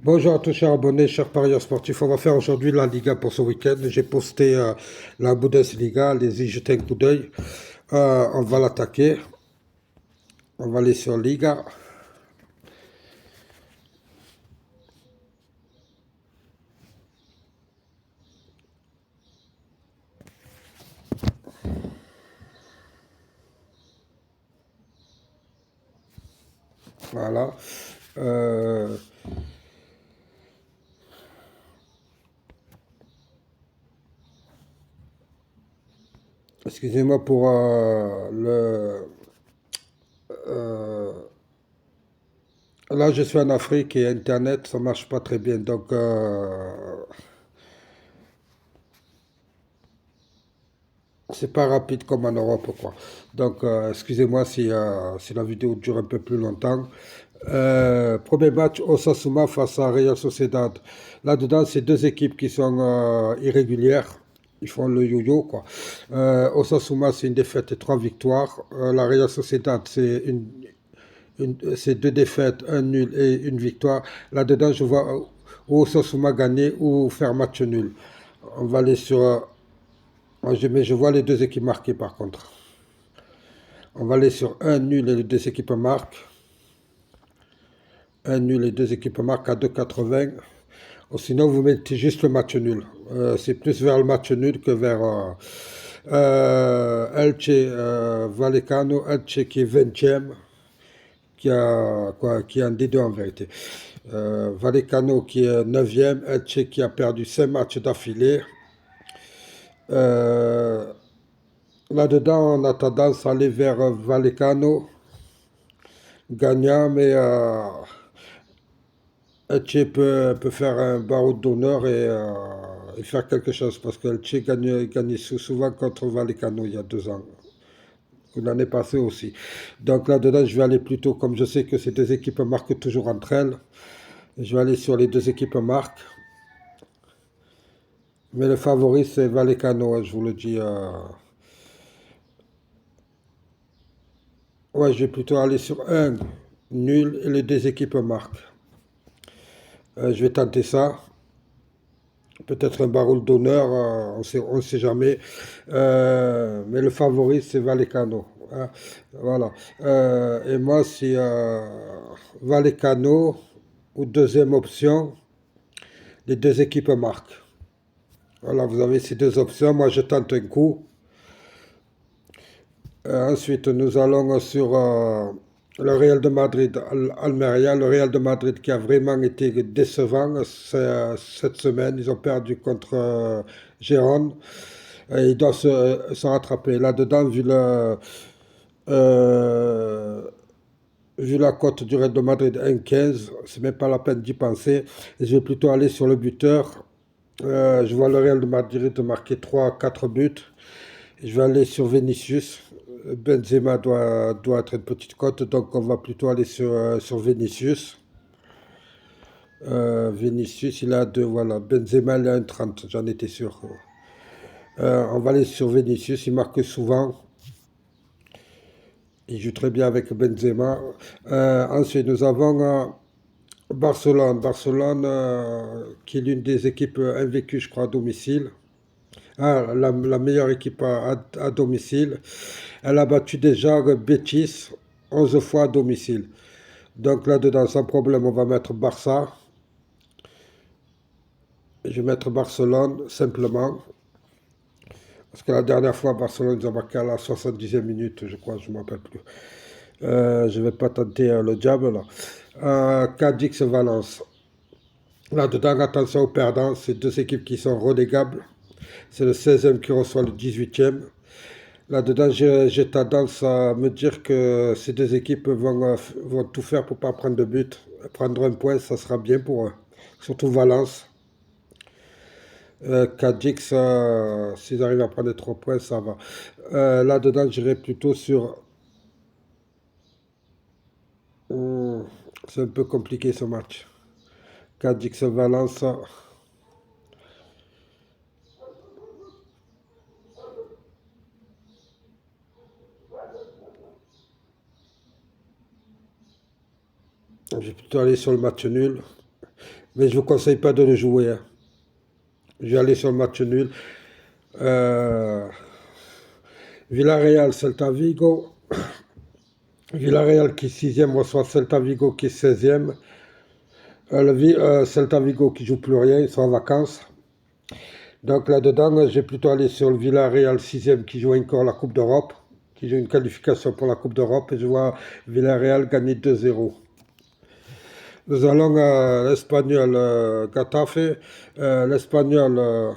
Bonjour à tous chers abonnés, chers parieurs sportifs. On va faire aujourd'hui la Liga pour ce week-end. J'ai posté la Bundesliga, allez-y, jetez un coup d'œil. On va l'attaquer. On va aller sur Liga. Voilà. Euh, Excusez-moi pour euh, là, je suis en Afrique et Internet, ça marche pas très bien. Donc, c'est pas rapide comme en Europe, quoi. Donc, excusez-moi si la vidéo dure un peu plus longtemps. Premier match, Osasuna face à Real Sociedad. Là-dedans, c'est deux équipes qui sont irrégulières. Ils font le yo-yo, quoi. Osasuna, c'est une défaite et trois victoires. La Real Sociedad, c'est deux défaites, un nul et une victoire. Là-dedans, je vois ou Osasuna gagner ou faire match nul. On va aller sur. Mais je vois les deux équipes marquées par contre. On va aller sur un nul et les deux équipes marquent. Un nul et deux équipes marquent à 2,80. Ou sinon, vous mettez juste le match nul. C'est plus vers le match nul que vers Elche Vallecano. Elche qui est 20e, qui est un des deux en vérité. Vallecano qui est 9e. Elche qui a perdu 5 matchs d'affilée. Euh, Là-dedans, on a tendance à aller vers Vallecano gagnant, mais Elche peut faire un barreau d'honneur et faire quelque chose parce qu'Elche gagne souvent contre Vallecano il y a 2 ans, ou l'année passée aussi. Donc là-dedans, je vais aller plutôt, comme je sais que ces deux équipes marquent toujours entre elles, je vais aller sur les deux équipes marquent. Mais le favori, c'est Vallecano, hein, je vous le dis. Ouais, je vais plutôt aller sur un nul et les deux équipes marquent. Je vais tenter ça. Peut-être un barreau d'honneur, on ne sait jamais. Mais le favori, c'est Vallecano, hein. Voilà. Et moi, c'est Vallecano ou deuxième option, les deux équipes marquent. Voilà, vous avez ces deux options. Moi, je tente un coup. Ensuite, nous allons sur le Real de Madrid, Almeria. Le Real de Madrid qui a vraiment été décevant cette semaine. Ils ont perdu contre Gérone. Et ils doivent se rattraper. Là-dedans, euh, vu la cote du Real de Madrid 1,15, c'est même pas la peine d'y penser. Et je vais plutôt aller sur le buteur. Je vois le Real de Madrid marquer 3 4 buts. Je vais aller sur Vinicius. Benzema doit être une petite cote, donc on va plutôt aller sur Vinicius. Vinicius, il a 2, voilà. Benzema, il a 1,30, j'en étais sûr. On va aller sur Vinicius, il marque souvent. Il joue très bien avec Benzema. Ensuite, nous avons Barcelone. Barcelone, qui est l'une des équipes invaincues, je crois, à domicile. Ah, la meilleure équipe à domicile. Elle a battu déjà Betis 11 fois à domicile. Donc là-dedans, sans problème, on va mettre Barça. Je vais mettre Barcelone simplement. Parce que la dernière fois, Barcelone, ils ont marqué à la 70e minute, je crois, je ne me rappelle plus. Je ne vais pas tenter le diable là. Cadix Valence. Là-dedans, attention aux perdants, c'est deux équipes qui sont relégables. C'est le 16e qui reçoit le 18e. Là-dedans, j'ai tendance à me dire que ces deux équipes vont tout faire pour ne pas prendre de but. Prendre un point, ça sera bien pour eux. Surtout Valence. Cadix, s'ils arrivent à prendre les 3 points, ça va. Là-dedans, j'irai plutôt sur. Hmm, c'est un peu compliqué ce match. Cadix Valence. Je vais plutôt aller sur le match nul. Mais je ne vous conseille pas de le jouer, hein. Je vais aller sur le match nul. Euh, Villarreal, Celta Vigo. Villarreal qui est sixième reçoit Celta Vigo qui est 16e. Celta Vigo qui joue plus rien, ils sont en vacances. Donc là-dedans, j'ai plutôt allé sur le Villarreal 6e qui joue encore la Coupe d'Europe, qui joue une qualification pour la Coupe d'Europe, et je vois Villarreal gagner 2-0. Nous allons à l'Espagnol Getafe. L'Espagnol,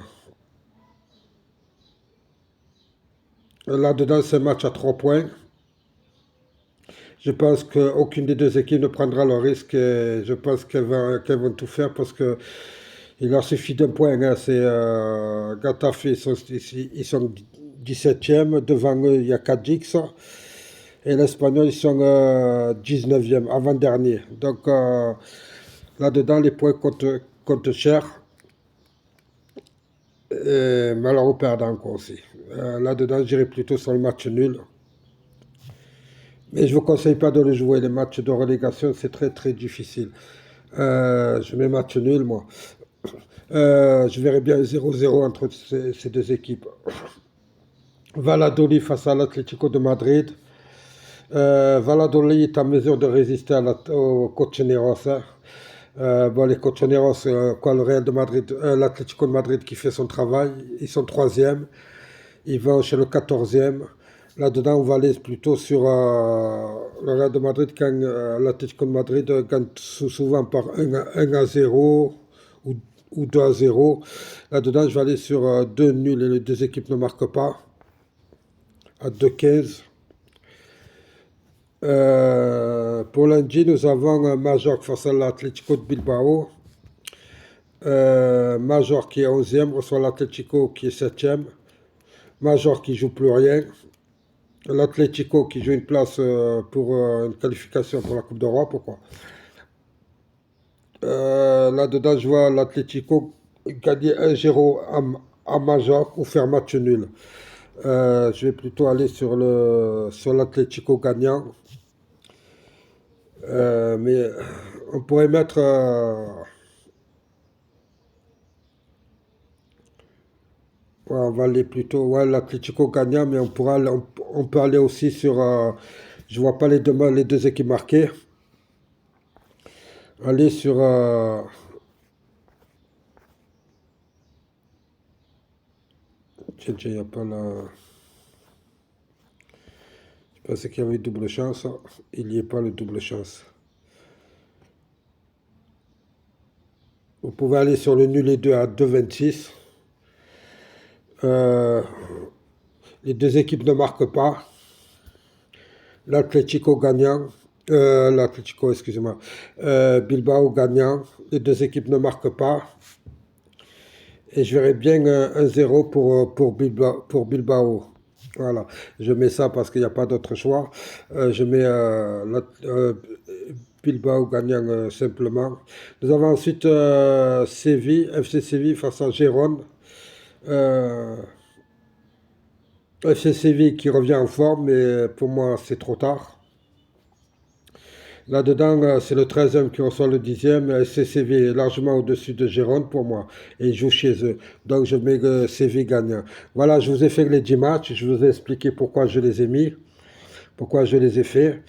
là-dedans, c'est un match à 3 points. Je pense qu'aucune des deux équipes ne prendra le risque et je pense qu'elles vont tout faire parce que il leur suffit d'un point, hein. C'est Getafe, ils sont 17e. Devant eux, il y a Cadix. Et l'Espagnol, ils sont 19e, avant-dernier. Donc là-dedans, les points comptent cher. Et malheur aux perdants, quoi, aussi. Là-dedans, j'irai plutôt sur le match nul. Mais je ne vous conseille pas de le jouer. Les matchs de relégation, c'est très très difficile. Je mets match nul, moi. Je verrais bien 0-0 entre ces deux équipes. Valladolid face à l'Atlético de Madrid. Valladolid est en mesure de résister aux Cochoneros, hein. Bon, les Cochoneros, le Real de Madrid, l'Atlético de Madrid qui fait son travail, ils sont troisième, ils vont chez le 14e. Là-dedans, on va aller plutôt sur le Real de Madrid quand l'Atlético de Madrid gagne souvent par 1-0 ou 2-0. Là-dedans, je vais aller sur 2 nuls et les deux équipes ne marquent pas, à 2-15. Pour lundi, nous avons Majorque face à l'Atlético de Bilbao. Majorque qui est 11e reçoit l'Atlético qui est 7e. Majorque qui joue plus rien. L'Atlético qui joue une place pour une qualification pour la Coupe d'Europe, quoi. Là-dedans, je vois l'Atlético gagner 1-0 à Majorque ou faire match nul. Je vais plutôt aller sur l'Atlético gagnant. Mais on pourrait mettre ouais, on va aller plutôt ouais, l'Atlético gagnant, mais on peut aller aussi sur je vois pas les deux équipes marquées. Aller sur tiens, il n'y a pas la. Je pensais qu'il y avait double chance. Il n'y a pas le double chance. Vous pouvez aller sur le nul et 2 à 2,26. Les deux équipes ne marquent pas. L'Atlético gagnant. L'Atlético, excusez-moi. Bilbao gagnant. Les deux équipes ne marquent pas. Et je verrais bien 1-0 pour Bilbao. Voilà, je mets ça parce qu'il n'y a pas d'autre choix. Je mets Bilbao gagnant simplement. Nous avons ensuite Séville, FC Séville face à Gérone. FC Séville qui revient en forme, mais pour moi c'est trop tard. Là-dedans, c'est le 13e qui reçoit le 10e. FC Séville est largement au-dessus de Gérone pour moi. Et ils jouent chez eux. Donc je mets Séville gagnant. Voilà, je vous ai fait les 10 matchs. Je vous ai expliqué pourquoi je les ai mis. Pourquoi je les ai faits.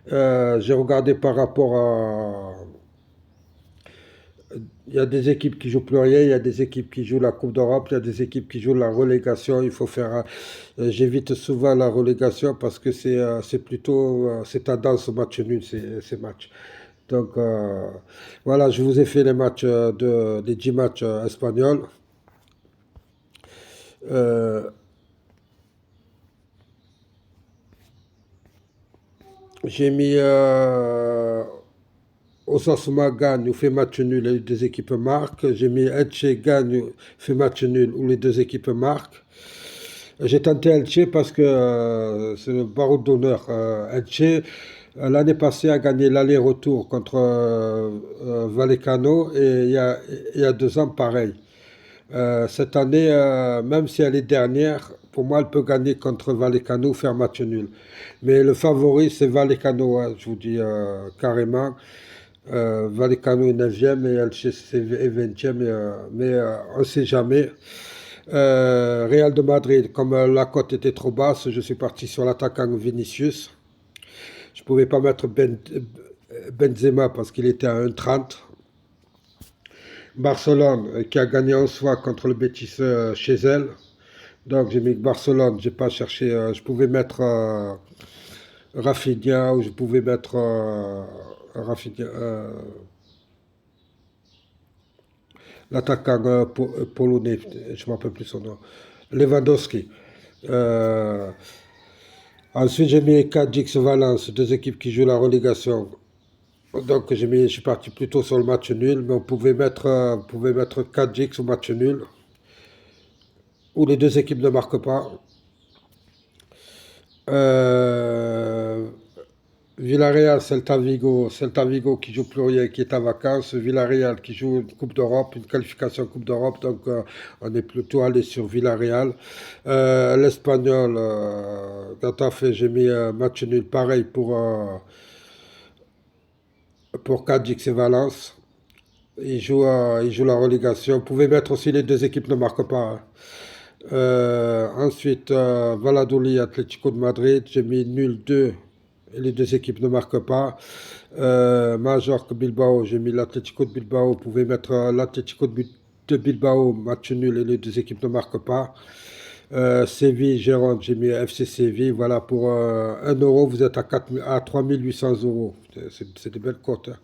J'ai regardé par rapport à. Il y a des équipes qui jouent plus rien, il y a des équipes qui jouent la Coupe d'Europe, il y a des équipes qui jouent la relégation. Il faut faire. J'évite souvent la relégation parce que c'est plutôt c'est tendance au match nul ces matchs. Donc voilà, je vous ai fait les matchs les 10 matchs espagnols. Euh, j'ai mis Osasuna gagne ou fait match nul, les deux équipes marquent. J'ai mis Elche gagne, fait match nul où les deux équipes marquent. J'ai tenté Elche parce que c'est le barreau d'honneur. Elche, l'année passée, a gagné l'aller-retour contre Vallecano et il y a 2 ans, pareil. Cette année, même si elle est dernière, pour moi, elle peut gagner contre Vallecano, faire match nul. Mais le favori, c'est Vallecano, hein, je vous dis carrément. Vallecano est 9e et LCC est 20e, mais on ne sait jamais. Real de Madrid, comme la cote était trop basse, je suis parti sur l'attaquant Vinicius. Je ne pouvais pas mettre Benzema parce qu'il était à 1,30. Barcelone, qui a gagné en soi contre le Betis chez elle. Donc j'ai mis Barcelone, j'ai pas cherché, je pouvais mettre Rafinha ou je pouvais mettre Rafinha, l'attaquant polonais, je ne me rappelle plus son nom, Lewandowski. Euh, Ensuite j'ai mis Cadix Valence, deux équipes qui jouent la relégation. Donc je suis parti plutôt sur le match nul, mais on pouvait mettre Cadix au match nul, où les deux équipes ne marquent pas. Euh, Villarreal, Celta Vigo qui joue plus rien, qui est en vacances. Villarreal qui joue une Coupe d'Europe, une qualification Coupe d'Europe. Donc on est plutôt allé sur Villarreal. L'Espagnol, Getafe, j'ai mis un match nul pareil pour Cadix et Valence. Ils jouent la relégation. Vous pouvez mettre aussi les deux équipes ne marquent pas, hein. Ensuite, Valladolid, Atlético de Madrid, j'ai mis nul 2 et les deux équipes ne marquent pas. Majorque, Bilbao, j'ai mis l'Atlético de Bilbao. Vous pouvez mettre l'Atlético de Bilbao, match nul et les deux équipes ne marquent pas. Séville, Gérone, j'ai mis FC Séville. Voilà, pour 1 euro, vous êtes à 3800 euros. C'est des belles cotes, hein.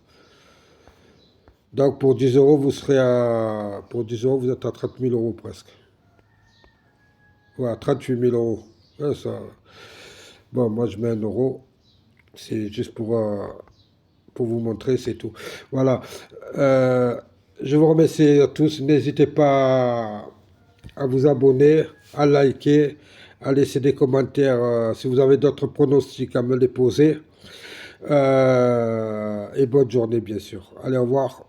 Donc pour 10 euros, pour 10 euros, vous êtes à 30 000 euros presque. Voilà, 38 000 euros. Ouais, ça. Bon, moi je mets 1 euro. C'est juste pour vous montrer, c'est tout. Voilà. Euh, je vous remercie à tous. N'hésitez pas à vous abonner, à liker, à laisser des commentaires si vous avez d'autres pronostics à me les poser. Et bonne journée, bien sûr. Allez, au revoir.